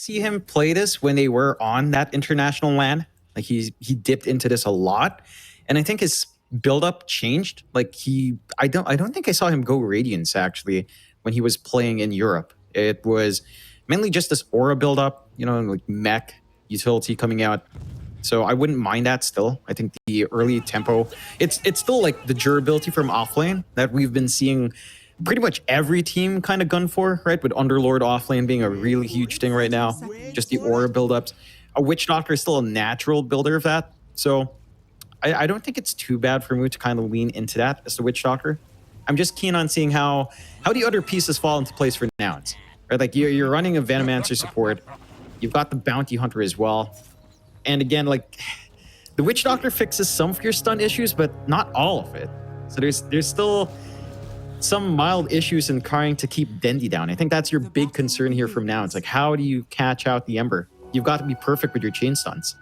see him play this when they were on that international LAN. Like he dipped into this a lot, and I think his build-up changed. Like I don't think I saw him go Radiance actually when he was playing in Europe. It was mainly just this aura build-up, like mech utility coming out. So I wouldn't mind that still. I think the early tempo, it's still like the durability from offlane that we've been seeing pretty much every team kind of gun for, right? With Underlord offlane being a really huge thing right now. Just the aura buildups. A Witch Doctor is still a natural builder of that. So I don't think it's too bad for Mu to kind of lean into that as the Witch Doctor. I'm just keen on seeing how the other pieces fall into place for Nouns. Right? Like you're running a Venomancer support. You've got the Bounty Hunter as well. And again, like the Witch Doctor fixes some of your stun issues, but not all of it. So there's still some mild issues in trying to keep Dendi down. I think that's your big concern here from now. It's like, how do you catch out the Ember? You've got to be perfect with your chain stuns.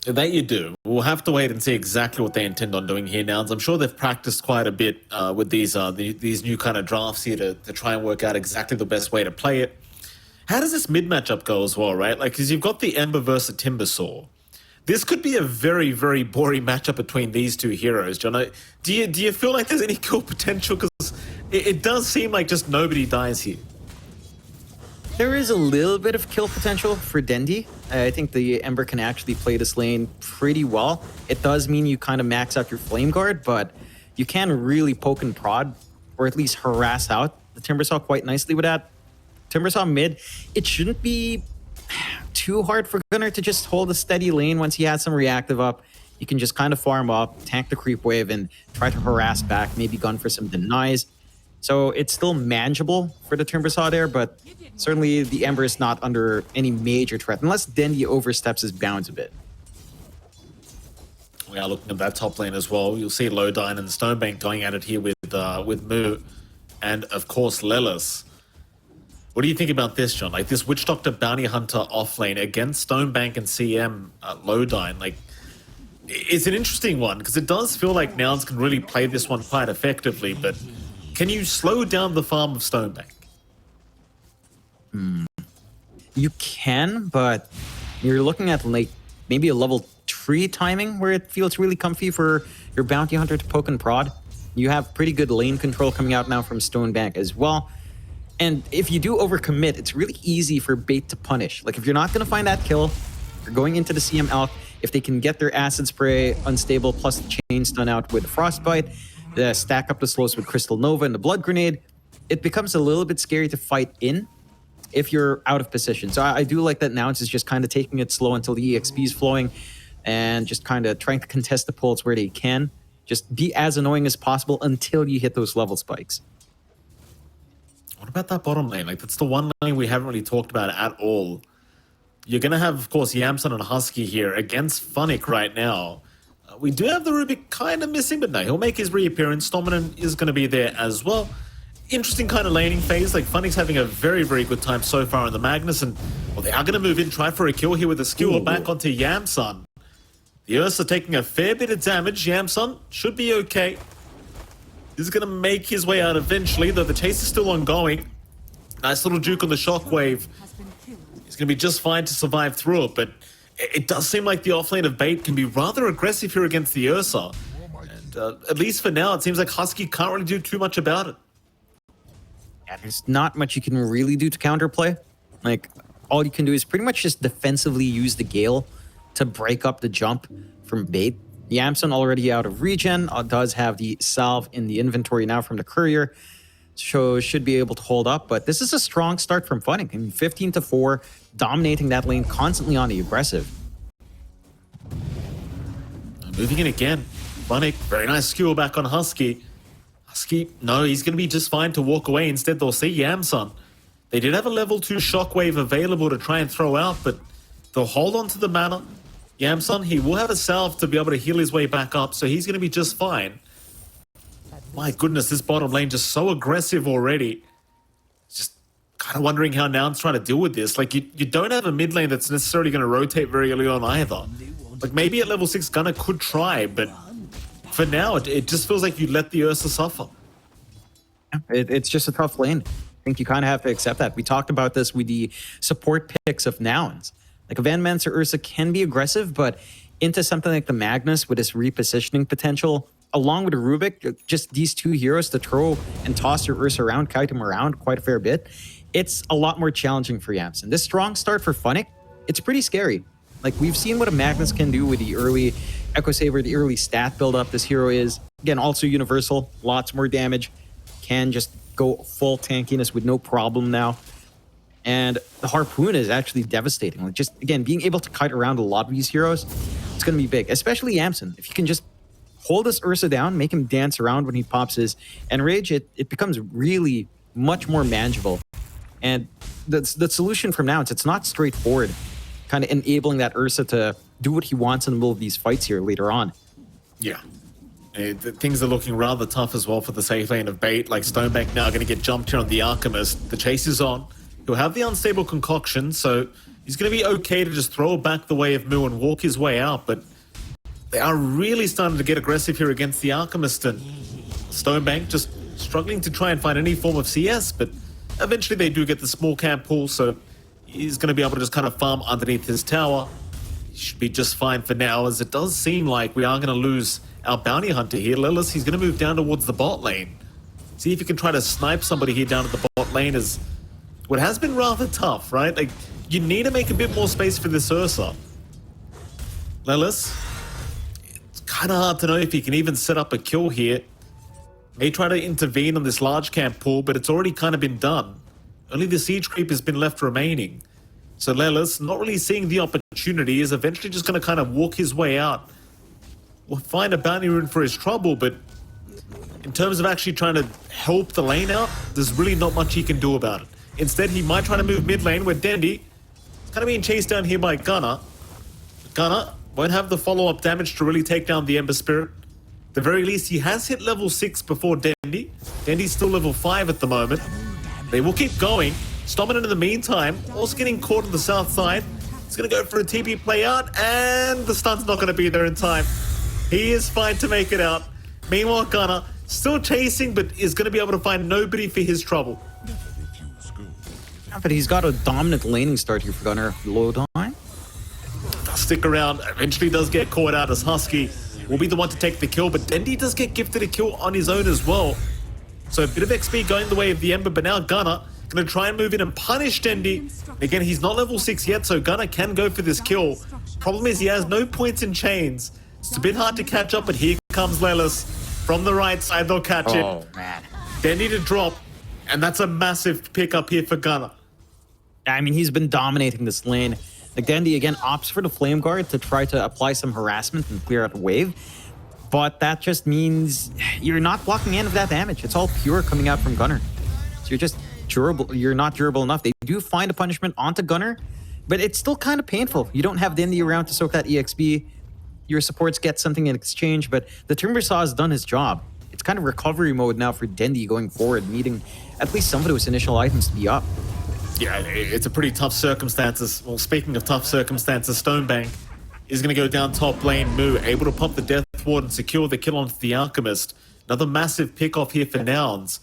That you do. We'll have to wait and see exactly what they intend on doing here, Nouns. I'm sure they've practiced quite a bit with these new kind of drafts here to try and work out exactly the best way to play it. How does this mid matchup go as well, right? Like, because you've got the Ember versus Timbersaw. This could be a very, very boring matchup between these two heroes, John. Do you feel like there's any kill potential? Because it does seem like just nobody dies here. There is a little bit of kill potential for Dendi. I think the Ember can actually play this lane pretty well. It does mean you kind of max out your Flame Guard, but you can really poke and prod, or at least harass out the Timbersaw quite nicely with that. Timbersaw mid, it shouldn't be too hard for Gunnar to just hold a steady lane once he has some reactive up. You can just kind of farm up, tank the creep wave, and try to harass back, maybe gun for some denies. So it's still manageable for the Timbersaw there, but certainly the Ember is not under any major threat, unless Dendi oversteps his bounds a bit. We are looking at that top lane as well. You'll see Lodine and Stonebank going at it here with Mu, and of course Lelis. What do you think about this, John? Like this Witch Doctor Bounty Hunter offlane against Stonebank and CM Lodine. Like, it's an interesting one because it does feel like Nouns can really play this one quite effectively, but can you slow down the farm of Stonebank? You can, but you're looking at like maybe a level 3 timing where it feels really comfy for your Bounty Hunter to poke and prod. You have pretty good lane control coming out now from Stonebank as well. And if you do overcommit, it's really easy for bait to punish. Like if you're not going to find that kill, you're going into the CM Elk. If they can get their Acid Spray unstable plus the chain stun out with Frostbite, stack up the slows with Crystal Nova and the Blood Grenade, it becomes a little bit scary to fight in if you're out of position. So I do like that Nouns is just kind of taking it slow until the EXP is flowing and just kind of trying to contest the pulls where they can. Just be as annoying as possible until you hit those level spikes. What about that bottom lane? Like, that's the one lane we haven't really talked about at all. You're going to have, of course, Yamson and Husky here against Funnick right now. We do have the Rubik kind of missing, but no, he'll make his reappearance. Dominant is going to be there as well. Interesting kind of laning phase. Like, Funnick's having a very, very good time so far in the Magnus, and well, they are going to move in, try for a kill here with a skewer back onto Yamson. The Ursa taking a fair bit of damage. Yamson should be okay. He's going to make his way out eventually, though the chase is still ongoing. Nice little juke on the shockwave. He's going to be just fine to survive through it, but it does seem like the offlane of bait can be rather aggressive here against the Ursa. And at least for now, it seems like Husky can't really do too much about it. Yeah, there's not much you can really do to counterplay. Like, all you can do is pretty much just defensively use the Gale to break up the jump from bait. Yamson already out of regen, does have the salve in the inventory now from the courier, so should be able to hold up. But this is a strong start from Funnick. I mean, 15-4, dominating that lane, constantly on the aggressive. Moving in again. Funnick, very nice skewer back on Husky. Husky, no, he's going to be just fine to walk away. Instead, they'll see Yamson. They did have a level 2 shockwave available to try and throw out, but they'll hold on to the mana. Yamson, he will have a salve to be able to heal his way back up, so he's going to be just fine. My goodness, this bottom lane just so aggressive already. Just kind of wondering how Nouns trying to deal with this. Like, you don't have a mid lane that's necessarily going to rotate very early on either. Like, maybe at level 6 Gunnar could try, but for now, it just feels like you let the Ursa suffer. It's just a tough lane. think you kind of have to accept that. We talked about this with the support picks of Nouns. Like a Van Mans or Ursa can be aggressive, but into something like the Magnus with his repositioning potential, along with the Rubik, just these two heroes to throw and toss your Ursa around, kite him around quite a fair bit, it's a lot more challenging for Yamson. This strong start for Funnick, it's pretty scary. Like, we've seen what a Magnus can do with the early Echo Saber, the early stat build-up this hero is. Again, also universal, lots more damage, can just go full tankiness with no problem now. And the Harpoon is actually devastating. Like, just, again, being able to kite around a lot of these heroes, it's going to be big, especially Yamson. If you can just hold this Ursa down, make him dance around when he pops his Enrage, it becomes really much more manageable. And the solution from now, it's not straightforward, kind of enabling that Ursa to do what he wants in the middle of these fights here later on. Yeah. Things are looking rather tough as well for the safe lane of Bait. Like, Stonebank now going to get jumped here on the Alchemist. The chase is on. He'll have the unstable concoction, so he's going to be okay to just throw back the way of Moo and walk his way out, but they are really starting to get aggressive here against the Alchemist, and Stonebank just struggling to try and find any form of CS, but eventually they do get the small camp pull, so he's going to be able to just kind of farm underneath his tower. He should be just fine for now, as it does seem like we are going to lose our bounty hunter here. Lillis, he's going to move down towards the bot lane. See if you can try to snipe somebody here down at the bot lane, as what has been rather tough, right? Like, you need to make a bit more space for this Ursa. Lillis, it's kind of hard to know if he can even set up a kill here. May try to intervene on this large camp pull, but it's already kind of been done. Only the siege creep has been left remaining. So Lelis, not really seeing the opportunity, is eventually just going to kind of walk his way out. We'll find a bounty rune for his trouble, but in terms of actually trying to help the lane out, there's really not much he can do about it. Instead, he might try to move mid lane where Dendi is kind of being chased down here by Gunnar. Gunnar won't have the follow-up damage to really take down the Ember Spirit. At the very least, he has hit level 6 before Dendi. Dendi's still level 5 at the moment. They will keep going. Stominant in the meantime, also getting caught on the south side. He's going to go for a TP play out, and the stun's not going to be there in time. He is fine to make it out. Meanwhile, Gunnar still chasing, but is going to be able to find nobody for his trouble. Yeah, but he's got a dominant laning start here for Gunnar. Low time. Does stick around. Eventually does get caught out, as Husky will be the one to take the kill, but Dendi does get gifted a kill on his own as well. So a bit of XP going the way of the Ember, but now Gunnar going to try and move in and punish Dendi. Again, he's not level 6 yet, so Gunnar can go for this kill. Problem is he has no points in chains. It's a bit hard to catch up, but here comes Lelis. From the right side, they'll catch it. Oh, man. Dendi to drop, and that's a massive pickup here for Gunnar. I mean, he's been dominating this lane. Like, Dendi, again, opts for the Flame Guard to try to apply some harassment and clear out the wave. But that just means you're not blocking any of that damage. It's all pure coming out from Gunnar. So you're just durable. You're not durable enough. They do find a punishment onto Gunnar, but it's still kind of painful. You don't have Dendi around to soak that EXP. Your supports get something in exchange, but the Timbersaw has done his job. It's kind of recovery mode now for Dendi going forward, needing at least some of those initial items to be up. Yeah, it's a pretty tough circumstances. Well, speaking of tough circumstances, Stonebank is going to go down top lane. Moo able to pop the Death Ward and secure the kill onto the Alchemist. Another massive pick-off here for Nouns.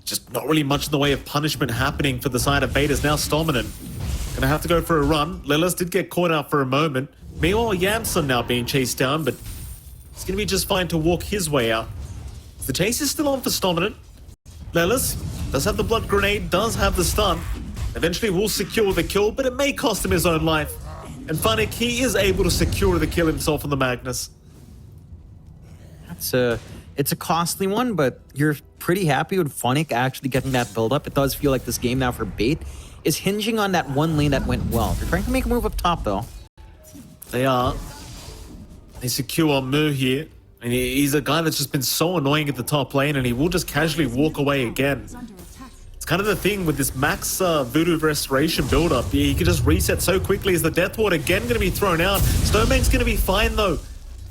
Just not really much in the way of punishment happening for the side of Betas. Now Stominant going to have to go for a run. Lelis did get caught out for a moment. Meanwhile, Yamson now being chased down, but he's going to be just fine to walk his way out. The chase is still on for Stominant. Lelis does have the blood grenade, does have the stun. Eventually will secure the kill, but it may cost him his own life. And Funnick, he is able to secure the kill himself on the Magnus. It's a costly one, but you're pretty happy with Funnick actually getting that build up. It does feel like this game now for Bait is hinging on that one lane that went well. They're trying to make a move up top, though. They are. They secure Moo here. And he's a guy that's just been so annoying at the top lane, and he will just casually walk away again. It's kind of the thing with this max Voodoo Restoration build-up. He can just reset so quickly. As the Death Ward again going to be thrown out. Stonebank's going to be fine, though.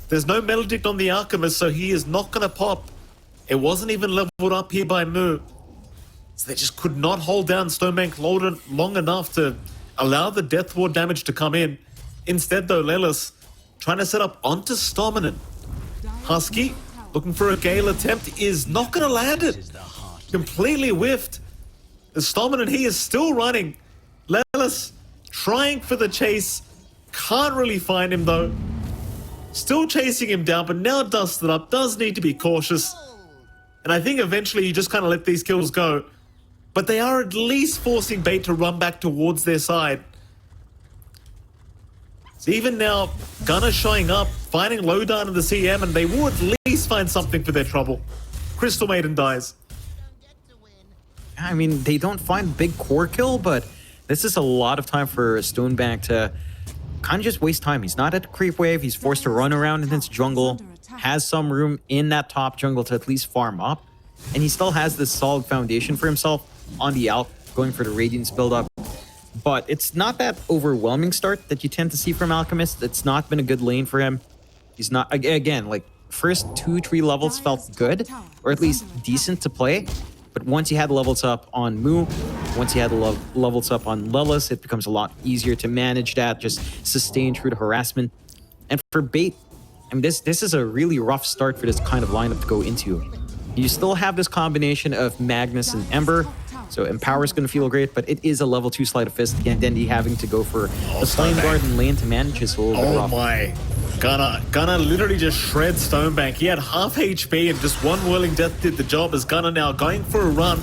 There's no Melodict on the Alchemist, so he is not going to pop. It wasn't even leveled up here by Moo. So they just could not hold down Stonebank long enough to allow the Death Ward damage to come in. Instead, though, Lelis trying to set up onto Stominant. Husky looking for a Gale attempt is not going to land it. Completely whiffed. Stomin, and he is still running. Lelis trying for the chase. Can't really find him though. Still chasing him down, but now dusted up. Does need to be cautious. And I think eventually you just kind of let these kills go. But they are at least forcing Bait to run back towards their side. So even now, Gunner showing up, finding Lowdown in the CM, and they will at least find something for their trouble. Crystal Maiden dies. I mean, they don't find big core kill, but this is a lot of time for Stonebank to kind of just waste time. He's not at the creep wave. He's forced to run around in this jungle, has some room in that top jungle to at least farm up, and he still has this solid foundation for himself on the Alp, going for the Radiance build-up. But it's not that overwhelming start that you tend to see from Alchemist. It's not been a good lane for him. He's not, again, like, first 2-3 levels felt good, or at least decent to play. But once he had levels up on Moo, once he had levels up on Lelis, it becomes a lot easier to manage that, just sustain through the harassment. And for Bait, I mean, this is a really rough start for this kind of lineup to go into. You still have this combination of Magnus and Ember, so Empower's going to feel great, but it is a level 2 Sleight of Fist. Again, Dendy having to go for the Flame Guard and lane to manage is a little bit rough. Oh my. Gunner literally just shreds Stonebank. He had half HP and just one Whirling Death did the job as Gunner now going for a run.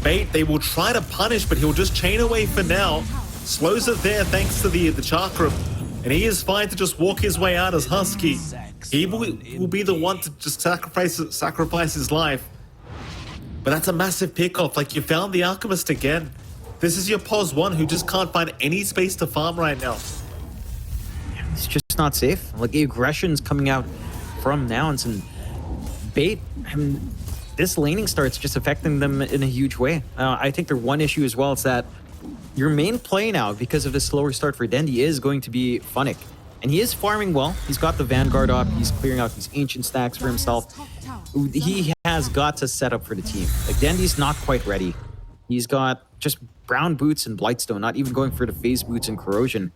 Bait, they will try to punish, but he'll just chain away for now. Slows it there thanks to the chakra. And he is fine to just walk his way out as Husky. He will be the one to just sacrifice his life. But that's a massive pickoff. Like, you found the Alchemist again. This is your POS 1 who just can't find any space to farm right now. It's just not safe. Like, the aggression's coming out from Nouns, and Bait, I mean, this laning start's just affecting them in a huge way. I think their one issue as well is that your main play now, because of the slower start for Dendy, is going to be Funnick. And he is farming well. He's got the Vanguard up. He's clearing out these ancient stacks for himself. He has got to set up for the team. Like, Dendy's not quite ready. He's got just brown boots and Blightstone, not even going for the phase boots and corrosion.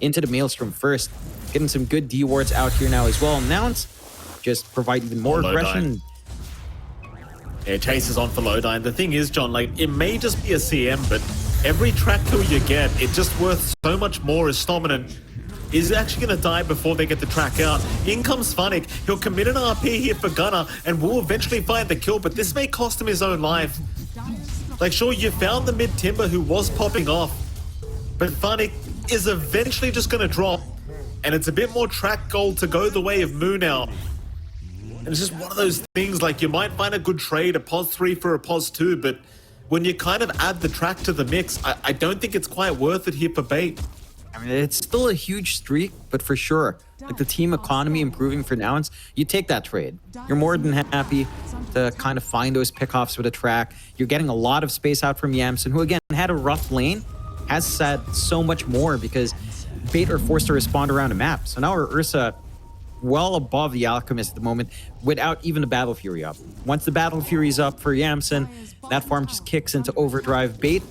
Into the Maelstrom first. Getting some good D wards out here now as well. Nouns just provide even more aggression. Yeah, Chase is on for Lowdine. The thing is, John, like, it may just be a CM, but every track kill you get, it's just worth so much more as Stominant is actually going to die before they get the track out. In comes Funnick. He'll commit an RP here for Gunner and will eventually find the kill, but this may cost him his own life. Like, sure, you found the mid-timber who was popping off, but Funnick is eventually just going to drop, and it's a bit more track gold to go the way of Moo now. And it's just one of those things, like, you might find a good trade, a POS 3 for a POS 2, but when you kind of add the track to the mix, I don't think it's quite worth it here for Bait. I mean, it's still a huge streak, but for sure, like, the team economy improving for Nouns, you take that trade. You're more than happy to kind of find those pickoffs with a track. You're getting a lot of space out from Yamson, who again had a rough lane, has said so much more because Bait are forced to respond around a map. So now our Ursa well above the Alchemist at the moment without even the Battle Fury up. Once the Battle Fury is up for Yamson, that farm just kicks into overdrive. Bait,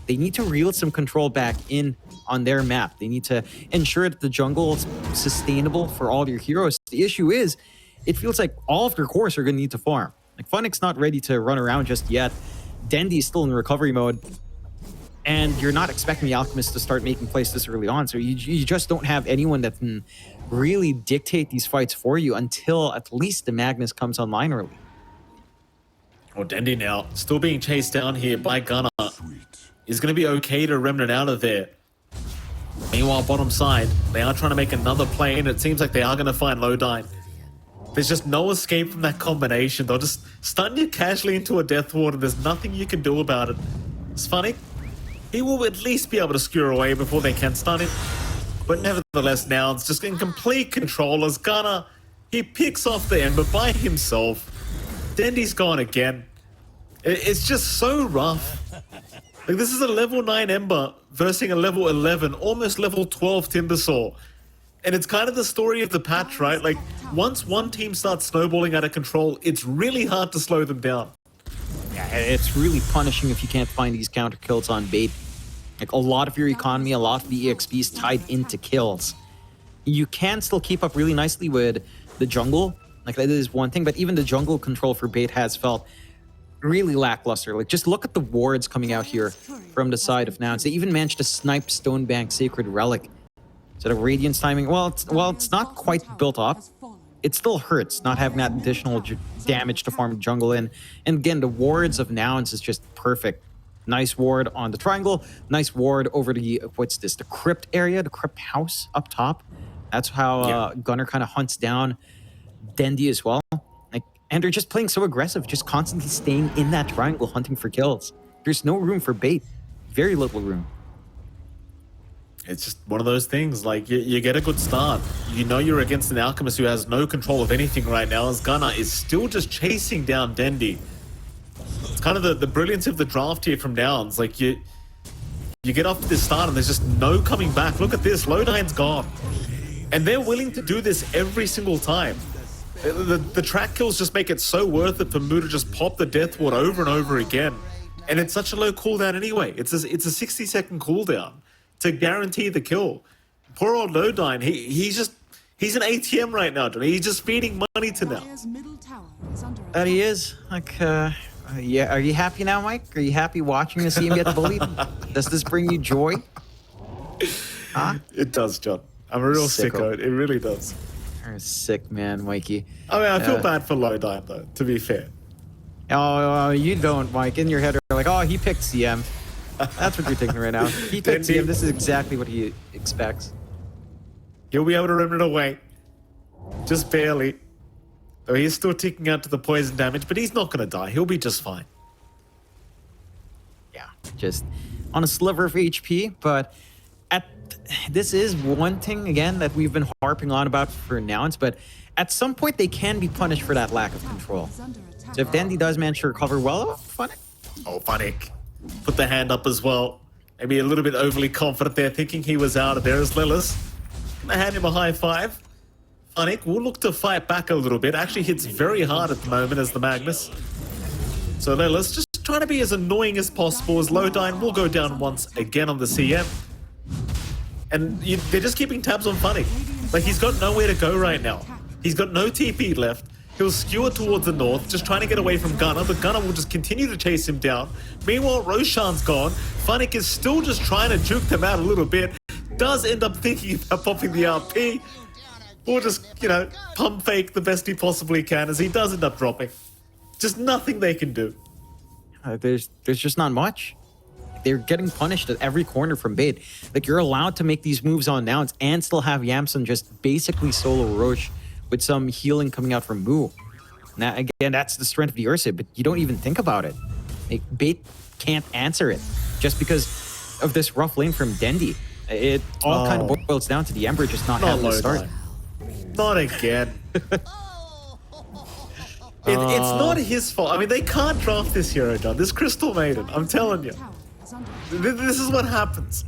they need to reel some control back in on their map. They need to ensure that the jungle is sustainable for all your heroes. The issue is, it feels like all of their cores are going to need to farm. Like, Funnick's not ready to run around just yet. Dendy's still in recovery mode. And you're not expecting the Alchemist to start making plays this early on. So you just don't have anyone that can really dictate these fights for you until at least the Magnus comes online early. Well, Dendy now still being chased down here by Gunner. Is going to be okay to Remnant out of there. Meanwhile, bottom side, they are trying to make another play, and it seems like they are going to find Lowdine. There's just no escape from that combination. They'll just stun you casually into a Death Ward, and there's nothing you can do about it. It's funny. He will at least be able to skewer away before they can stun him. But nevertheless, now it's just in complete control as Gunner, he picks off the Ember by himself. Dendy's gone again. It's just so rough. Like, this is a level 9 Ember versus a level 11, almost level 12 Timbersaw. And it's kind of the story of the patch, right? Like, once one team starts snowballing out of control, it's really hard to slow them down. Yeah, it's really punishing if you can't find these counter kills on Bait. Like, a lot of your economy, a lot of the EXP is tied into kills. You can still keep up really nicely with the jungle. Like, that is one thing, but even the jungle control for Bait has felt really lackluster. Like, just look at the wards coming out here from the side of Nouns. They even managed to snipe Stonebank Sacred Relic. Instead of Radiance timing, it's not quite built up. It still hurts not having that additional damage to farm jungle in. And again, the wards of Nouns is just perfect. Nice ward on the triangle. Nice ward over the, what's this? The crypt area, the crypt house up top. That's how Gunnar kind of hunts down Dendi as well. Like, and they're just playing so aggressive, just constantly staying in that triangle, hunting for kills. There's no room for bait. Very little room. It's just one of those things, like, you get a good start. You know you're against an Alchemist who has no control of anything right now, as Gunnar is still just chasing down Dendi. It's kind of the brilliance of the draft here from Nouns. Like, you get off to this start and there's just no coming back. Look at this, Lodine's gone. And they're willing to do this every single time. The track kills just make it so worth it for Mu to just pop the Death Ward over and over again. And it's such a low cooldown anyway. It's a 60-second cooldown to guarantee the kill. Poor old Lodine, he's an ATM right now, Johnny. He's just feeding money to now. That he is. Like, yeah. Are you happy now, Mike? Are you happy watching to see him get bullied? Does this bring you joy? Huh? It does, John. I'm a real sicko. It really does. You're a sick man, Mikey. I mean, I feel bad for Lodine, though, to be fair. Oh, you don't, Mike. In your head, you're like, oh, he picked CM. That's what you're thinking right now. He picked CM. This is exactly what he expects. He'll be able to run it away. Just barely. Though he's still ticking out to the poison damage, but he's not going to die. He'll be just fine. Yeah, just on a sliver of HP, but this is one thing, again, that we've been harping on about for Nouns, but at some point they can be punished for that lack of control. So if Dendi does manage to recover well, Funnick. Oh, Funnick. Put the hand up as well. Maybe a little bit overly confident there, thinking he was out of there as Lilith. I hand him a high five. Funnick will look to fight back a little bit. Actually hits very hard at the moment as the Magnus. So Lilith just trying to be as annoying as possible, as Lodine will go down once again on the CM. And they're just keeping tabs on Funnick. Like, he's got nowhere to go right now. He's got no TP left. He'll skewer towards the north, just trying to get away from Gunnar, but Gunnar will just continue to chase him down. Meanwhile, Roshan's gone. Funnick is still just trying to juke them out a little bit. Does end up thinking about popping the RP. Or just, pump fake the best he possibly can, as he does end up dropping. Just nothing they can do. There's just not much. They're getting punished at every corner from bait. Like, you're allowed to make these moves on Nouns and still have Yamsun just basically solo Roche with some healing coming out from Mu. Now, again, that's the strength of the Ursa, but you don't even think about it. Like, bait can't answer it just because of this rough lane from Dendi. It all kind of boils down to the Ember just not having a start. Not again. It's not his fault. I mean, they can't draft this hero, John. This Crystal Maiden, I'm telling you. This is what happens.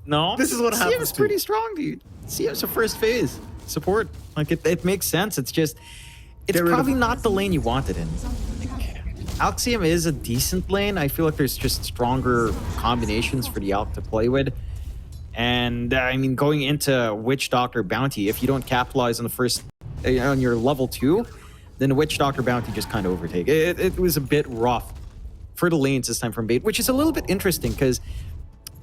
No. This is what happens. CM's pretty strong, dude. CM's a first phase support. Like, it makes sense. It's just, it's probably not the lane you wanted in. Alxium is a decent lane. I feel like there's just stronger combinations for the Alc to play with. And I mean, going into Witch Doctor Bounty, if you don't capitalize on the first, on your level 2, then the Witch Doctor Bounty just kind of overtake. It was a bit rough for the lanes this time from Bait, which is a little bit interesting because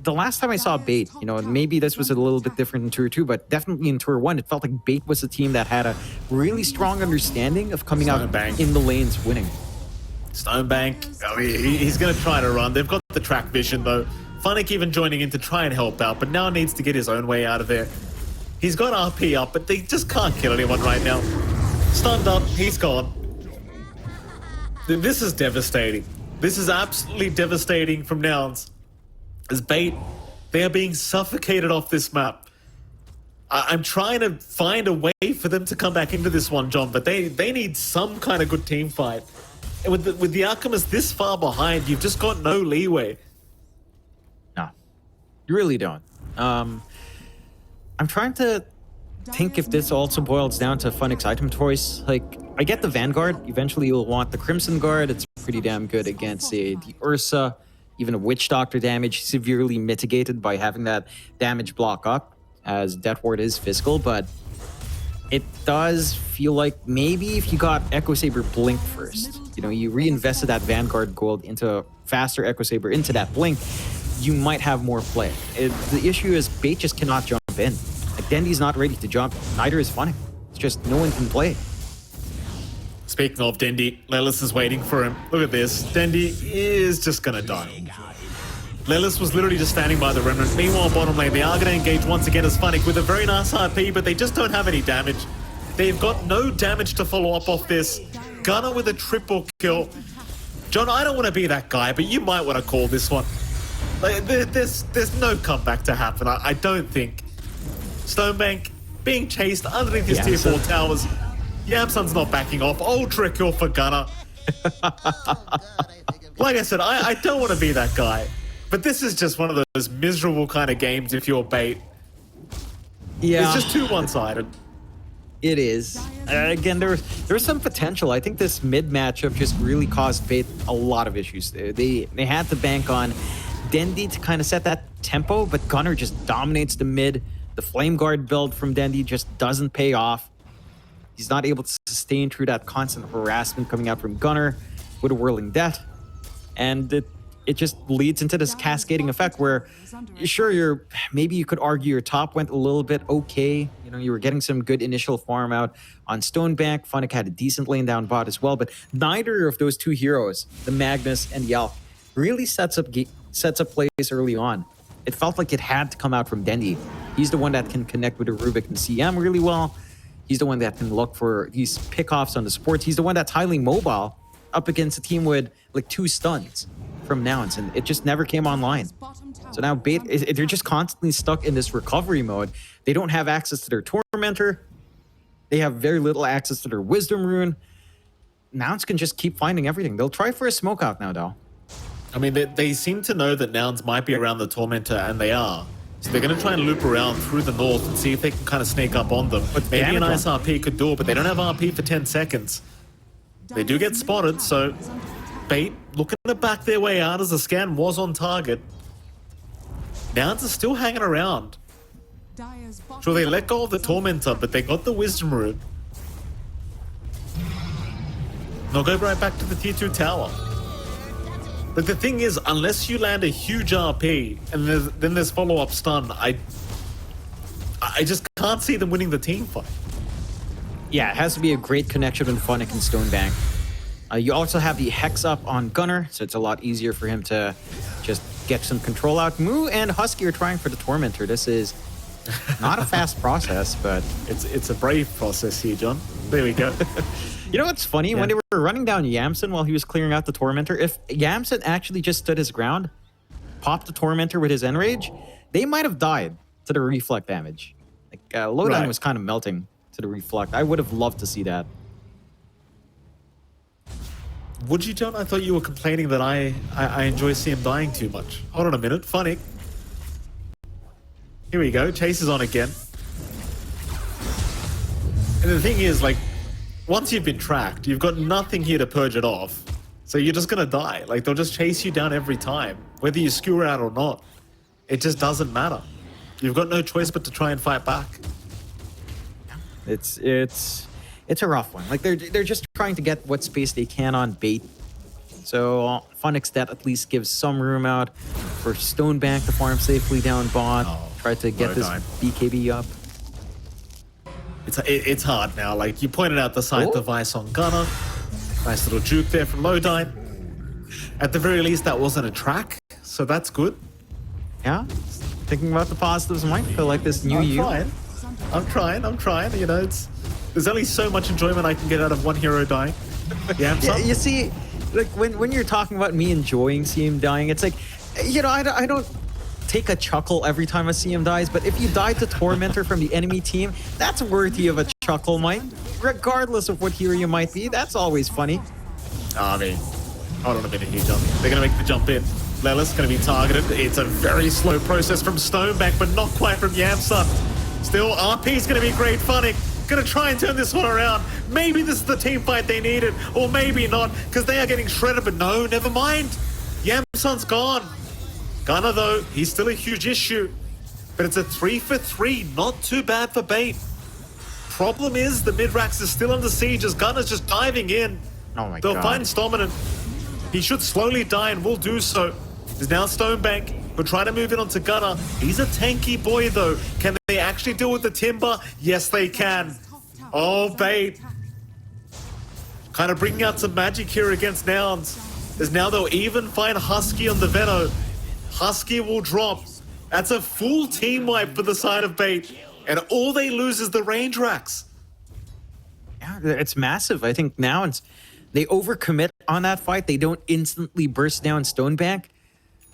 the last time I saw Bait, maybe this was a little bit different in Tour 2, but definitely in Tour 1, it felt like Bait was a team that had a really strong understanding of coming out in the lanes winning. Stonebank, I mean, he's going to try to run. They've got the track vision, though. Funnick even joining in to try and help out, but now needs to get his own way out of there. He's got RP up, but they just can't kill anyone right now. Stunned up, he's gone. This is devastating. This is absolutely devastating from Nouns. As Bait, they are being suffocated off this map. I'm trying to find a way for them to come back into this one, John, but they need some kind of good team fight. And with the Alchemist this far behind, you've just got no leeway. No, you really don't. I'm trying to think if this also boils down to Funnick's item choice. Like, I get the Vanguard. Eventually, you'll want the Crimson Guard. It's pretty damn good against, say, the Ursa. Even a Witch Doctor damage severely mitigated by having that damage block up, as Death Ward is physical. But It does feel like maybe if you got Echo Saber Blink first, you reinvested that Vanguard gold into faster Echo Saber into that Blink, you might have more play. The issue is Bait just cannot jump in. Like Dendy's not ready to jump. Neither is Funny. It's just no one can play. Speaking of Dendy, Lelis is waiting for him. Look at this. Dendy is just gonna die. Lelis was literally just standing by the Remnant. Meanwhile, bottom lane, they are going to engage once again as Funnick with a very nice RP, but they just don't have any damage. They've got no damage to follow up off this. Gunner with a triple kill. John, I don't want to be that guy, but you might want to call this one. Like, there's no comeback to happen, I don't think. Stonebank being chased underneath his tier 4 towers. Yamsun's not backing off. Ultra kill for Gunner. Like I said, I don't want to be that guy. But this is just one of those miserable kind of games if you're Bait. Yeah. It's just too one-sided. It is. Again, there's some potential. I think this mid matchup just really caused Bait a lot of issues. They had to bank on Dendy to kind of set that tempo, but Gunner just dominates the mid. The Flame Guard build from Dendy just doesn't pay off. He's not able to sustain through that constant harassment coming out from Gunner with a Whirling Death. And it just leads into this cascading effect where, sure, maybe you could argue your top went a little bit okay. You were getting some good initial farm out on Stonebank. Funnick had a decent lane down bot as well, but neither of those two heroes, the Magnus and the Elk, really sets up plays early on. It felt like it had to come out from Dendy. He's the one that can connect with the Rubik and CM really well. He's the one that can look for these pickoffs on the supports. He's the one that's highly mobile up against a team with like 2 stuns from Nouns, and it just never came online. So now Bait, they're just constantly stuck in this recovery mode. They don't have access to their Tormentor. They have very little access to their Wisdom Rune. Nouns can just keep finding everything. They'll try for a smoke out now, though. I mean, they seem to know that Nouns might be around the Tormentor, and they are. So they're going to try and loop around through the north and see if they can kind of sneak up on them. But maybe an nice RP could do it, but they don't have RP for 10 seconds. They do get spotted, so Bait looking to back their way out as the scan was on target. Nouns are still hanging around. Sure, they let go of the Tormentor, but they got the Wisdom Root. They'll go right back to the tier 2 tower. But the thing is, unless you land a huge RP and then there's follow-up stun, I just can't see them winning the team fight. Yeah, it has to be a great connection with Funnick and Stonebank. You also have the Hex up on Gunner, so it's a lot easier for him to just get some control out. Moo and Husky are trying for the Tormentor. This is not a fast process, but it's a brave process here, John. There we go. You know what's funny? Yeah. When they were running down Yamsun while he was clearing out the Tormentor, if Yamsun actually just stood his ground, popped the Tormentor with his Enrage, they might have died to the Reflect damage. Like, Lowdown was kind of melting to the Reflect. I would have loved to see that. Would you, John? I thought you were complaining that I enjoy CM dying too much. Hold on a minute. Funny. Here we go. Chase is on again. And the thing is, like, once you've been tracked, you've got nothing here to purge it off. So you're just going to die. Like, they'll just chase you down every time, whether you skewer out or not. It just doesn't matter. You've got no choice but to try and fight back. It's a rough one. Like, they're just trying to get what space they can on Bait. So Funnick's that at least gives some room out for Stonebank to farm safely down bot. Try to get this BKB up. It's hard now. Like, you pointed out the side device on Gunner. Nice little juke there from Lowdine. At the very least, that wasn't a track, so that's good. Yeah. Thinking about the positives, Mike. I like this new you. I'm trying. You know, there's only so much enjoyment I can get out of one hero dying. Yeah, you see, like when you're talking about me enjoying CM dying, it's like, I don't take a chuckle every time a CM dies, but if you die to Tormentor from the enemy team, that's worthy of a chuckle, Mike. Regardless of what hero you might be, that's always funny. I mean, hold on a minute here, John. They're going to make the jump in. Lelis going to be targeted. It's a very slow process from Stonebank, but not quite from Yamsun. Still, RP's going to be great. Funnick going to try and turn this one around. Maybe this is the team fight they needed, or maybe not, because they are getting shredded, but no, never mind. Yamsun's gone. Gunner, though, he's still a huge issue. But it's a 3 for 3, not too bad for Bait. Problem is, the mid-racks is still under siege as Gunner's just diving in. Oh my They'll god. find Stominant. He should slowly die and will do so. There's now Stonebank. We'll try to move it onto Gunner. He's a tanky boy though. Can they actually deal with the Timber? Yes, they can. Oh, Bait. Kind of bringing out some magic here against Nouns. As now they'll even find Husky on the Venom. Husky will drop. That's a full team wipe for the side of Bait. And all they lose is the range racks. Yeah, it's massive. I think now they overcommit on that fight. They don't instantly burst down Stonebank.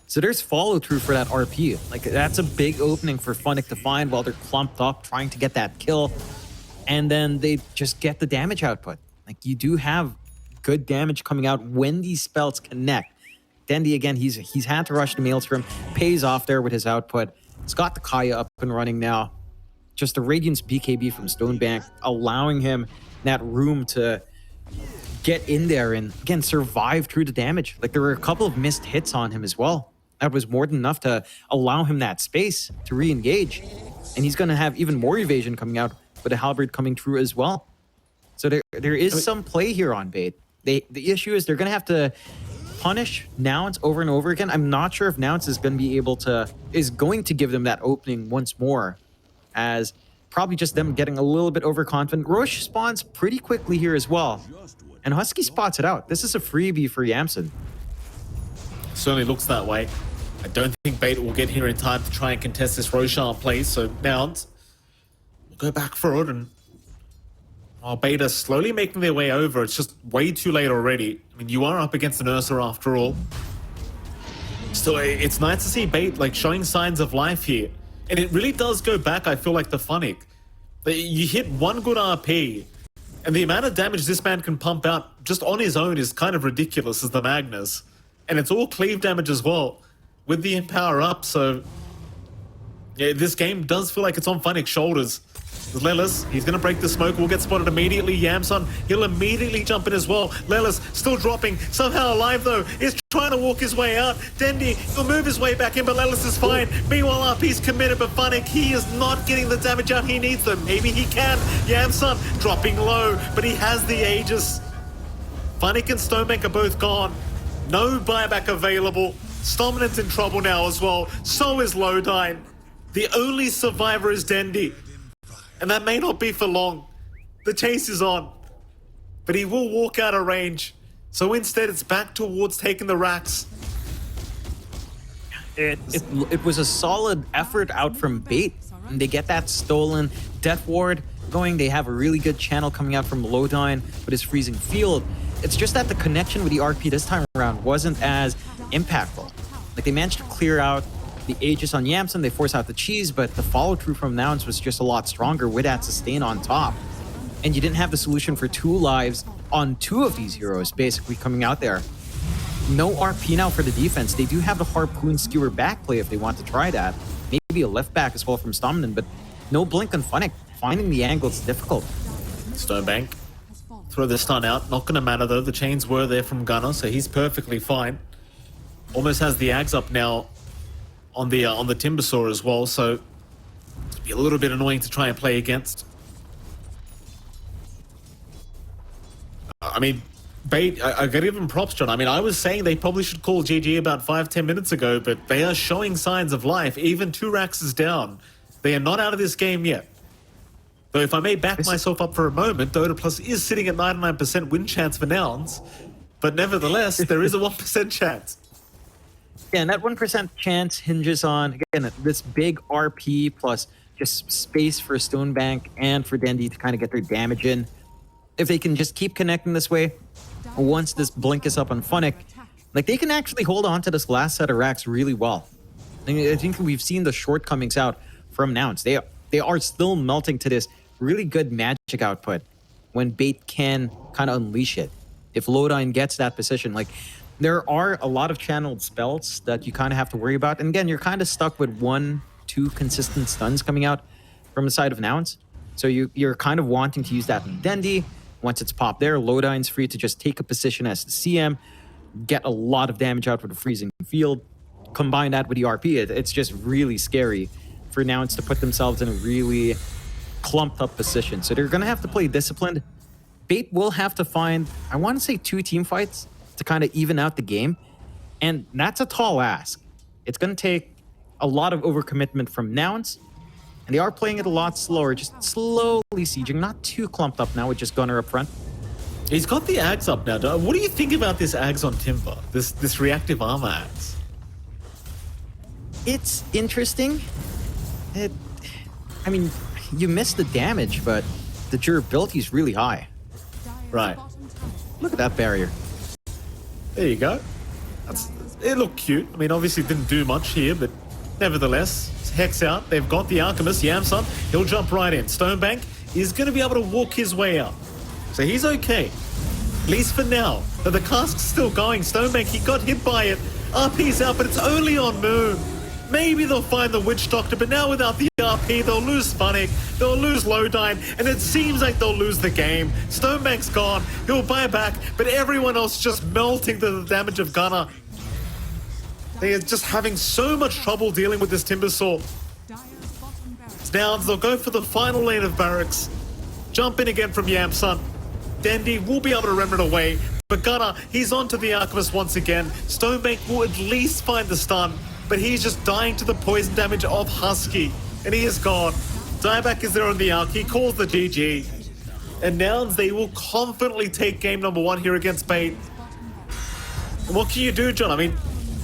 So there's follow through for that RP. Like that's a big opening for Funnick to find while they're clumped up trying to get that kill. And then they just get the damage output. Like you do have good damage coming out when these spells connect. Dendi again, he's had to rush the Maelstrom, pays off there with his output. He's got the Kaya up and running now. Just the Radiance BKB from Stonebank, allowing him that room to get in there and again survive through the damage. Like there were a couple of missed hits on him as well. That was more than enough to allow him that space to re-engage. And he's going to have even more evasion coming out with a Halberd coming through as well. So there is some play here on Bait. The issue is they're going to have to punish Nouns over and over again. I'm not sure if Nouns is going to give them that opening once more, as probably just them getting a little bit overconfident. Roche spawns pretty quickly here as well. And Husky spots it out. This is a freebie for Yamson. Certainly looks that way. I don't think Bait will get here in time to try and contest this Roshan play, so Nouns will go back for it, and while Beta slowly making their way over, it's just way too late already. I mean, you are up against an Ursa after all. Still, it's nice to see Bait like showing signs of life here. And it really does go back, I feel like, the Funnick. You hit one good RP, and the amount of damage this man can pump out just on his own is kind of ridiculous as the Magnus. And it's all cleave damage as well, with the Empower up, so yeah, this game does feel like it's on Funnick's shoulders. Lelis, he's going to break the smoke, will get spotted immediately. Yamson, he'll immediately jump in as well. Lelis still dropping, somehow alive though, is trying to walk his way out. Dendi, he'll move his way back in, but Lelis is fine. Meanwhile, RP's committed, but Funnick, he is not getting the damage out he needs though. Maybe he can. Yamson dropping low, but he has the Aegis. Funnick and Stonebank are both gone. No buyback available. Stominant's in trouble now as well. So is Lodine. The only survivor is Dendi. And that may not be for long. The chase is on. But he will walk out of range. So instead, it's back towards taking the racks. It was a solid effort out from Bait. And they get that stolen Death Ward going. They have a really good channel coming out from Lodine with his freezing field. It's just that the connection with the RP this time around wasn't as impactful. Like they managed to clear out the Aegis on Yamson, they force out the cheese, but the follow-through from Nouns was just a lot stronger with that sustain on top. And you didn't have the solution for 2 lives on 2 of these heroes basically coming out there. No RP now for the defense. They do have the Harpoon Skewer backplay if they want to try that. Maybe a left back as well from Stominant, but no blink on Funnick. Finding the angle is difficult. Stonebank, throw the stun out. Not going to matter though. The chains were there from Gunner, so he's perfectly fine. Almost has the Ags up now on the Timbersaw as well, so it'll be a little bit annoying to try and play against. I mean, Bait, I gotta give him props, John. I mean, I was saying they probably should call GG about 5-10 minutes ago, but they are showing signs of life. Even 2 racks is down. They are not out of this game yet. Though if I may back myself up for a moment, Dota Plus is sitting at 99% win chance for Nouns, but nevertheless, there is a 1% chance. Yeah, and that 1% chance hinges on, again, this big RP plus just space for Stonebank and for Dendi to kind of get their damage in. If they can just keep connecting this way, once this blink is up on Funnick, like they can actually hold on to this last set of racks really well. I think we've seen the shortcomings out from Nouns. They are still melting to this really good magic output when Bait can kind of unleash it. If Lodine gets that position, like there are a lot of channeled spells that you kind of have to worry about. And again, you're kind of stuck with 1-2 consistent stuns coming out from the side of Nouns. So you're kind of wanting to use that in Dendi. Once it's popped there, Lodine's free to just take a position as the CM, get a lot of damage out with a freezing field. Combine that with the RP, it's just really scary for Nouns to put themselves in a really clumped up position. So they're going to have to play disciplined. Bait will have to find, I want to say, 2 team fights to kind of even out the game. And that's a tall ask. It's going to take a lot of overcommitment from Nouns. And they are playing it a lot slower, just slowly sieging, not too clumped up now with just Gunner up front. He's got the Ags up now. What do you think about this Ags on Timber? This reactive armor Ags? It's interesting. I mean, you miss the damage, but the durability is really high. Right. Look at that barrier. There you go. It looked cute. I mean, obviously didn't do much here, but nevertheless, Hex out. They've got the Alchemist, Yamsun. He'll jump right in. Stonebank is going to be able to walk his way up. So he's okay. At least for now. But the cask's still going. Stonebank, he got hit by it. RP's out, but it's only on Moon. Maybe they'll find the Witch Doctor, but now without the RP, they'll lose Funnick, they'll lose Lowdine, and it seems like they'll lose the game. Stonebank's gone, he'll buy back, but everyone else just melting to the damage of Gunner. They are just having so much trouble dealing with this Timber Saw. Nouns, they'll go for the final lane of Barracks. Jump in again from Yamsun. Dandy will be able to rem it away, but Gunner, he's onto the Alchemist once again. Stonebank will at least find the stun, but he's just dying to the poison damage of Husky, and he is gone. Dieback is there on the Alch, he calls the GG. And Nouns, they will confidently take game number 1 here against Bait. And what can you do, John? I mean,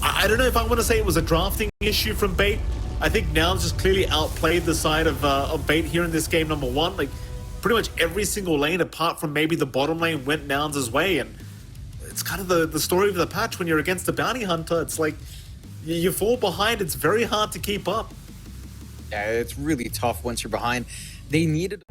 I don't know if I want to say it was a drafting issue from Bait. I think Nouns just clearly outplayed the side of Bait here in this game number 1. Like, pretty much every single lane, apart from maybe the bottom lane, went Nouns' way, and it's kind of the story of the patch when you're against a bounty hunter. It's like, you fall behind, it's very hard to keep up. Yeah, it's really tough once you're behind. They needed